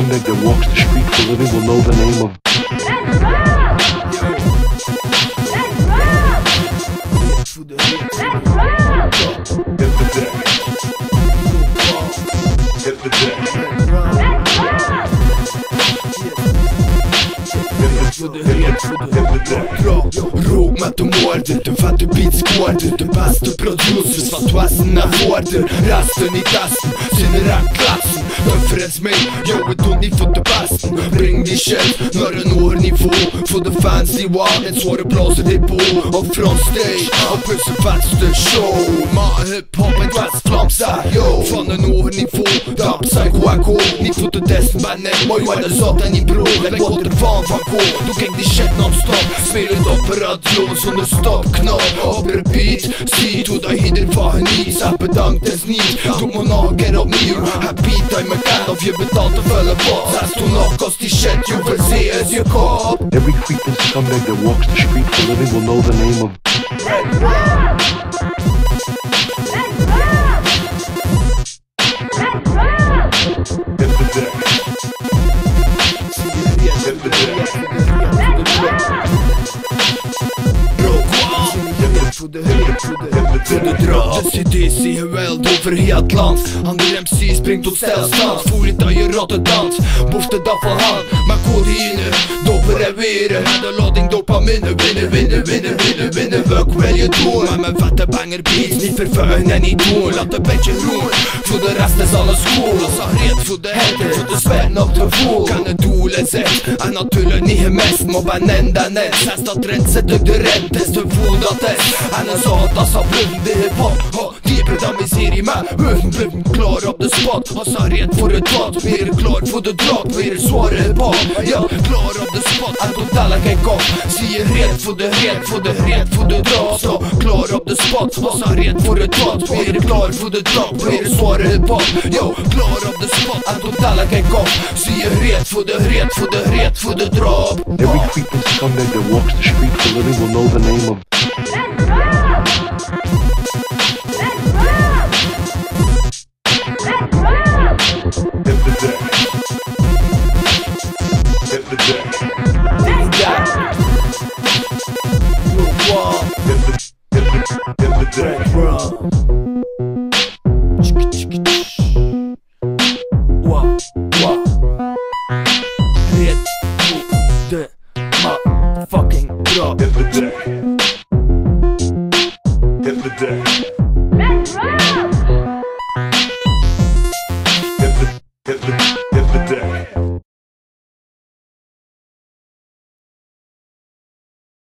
scumbag that walks the street for a living will know the name of Rog met de moorden, de vette beats scoorden, de beste producers van het westen naar voorden. Resten niet testen, zijn rakklatsen, difference mee, yo we doen niet voor de besten. Bring die shit naar een hoger niveau, voor de fans die waren in zware blazen depot. Op frontstage, op hun vetste show. Maar hip-hop en West-Vlaams zeg yo, van een hoger niveau, dat psycho echo. Niet voor de testen ben ik, maar je bent zat en niet bro, ik word ervan van kool. Doe kijk die shit non-stop, speel het op radio zonder stopknop. Op repeat, zie hoe dat je ervan geniet. Zeg bedankt is niet, doe me nog een keer opnieuw. Het beat dat je me kent of je betaalt te vullen bot. Zes toen nog kost die shit, je verzee is je kop. Every creeping scumbag that walks the street for a living will know the name of Red Rum. Voor de drop. De CD's zie geweld over heel het land. Andere MC's brengt tot stilstand. Voel je dat je rotte dans, boefte dat van hand. Maar codeïne, doper en weren. En de lading dopamine, winnen, winnen, winnen, winnen, winnen. Wat wil je doen? Met mijn vette banger beats, niet vervuilen en niet doen. Laat een beetje groen, voor de rest is alles cool. Dat is reed voor de helden, voor de spijn op de voel. Kan het doelen zijn, en natuurlijk niet gemist. Maar ben en dan is, zes dat trend zit op de rent. Is te voel dat is, en een zout dat zal bluffen de hip-hop. Dieper dan miserie, maar we blijven klaar op de spot. Als ze reed voor het wat, weer klaar voor de drop. Weer zware hip-hop, ja, klaar op de spot. En totaal geen kop, zie je reed voor de reed, voor de reed, voor de drop. Zo, klaar op de spot, als ze reed voor het wat. Weer klaar voor de drop, weer zware hip-hop. Yo, klaar op de spot, en totaal geen kop. Zie je reed voor de reed, voor de reed, voor de drop. every creeping scumbag that walks the street for a living will know the name of Fucking drop.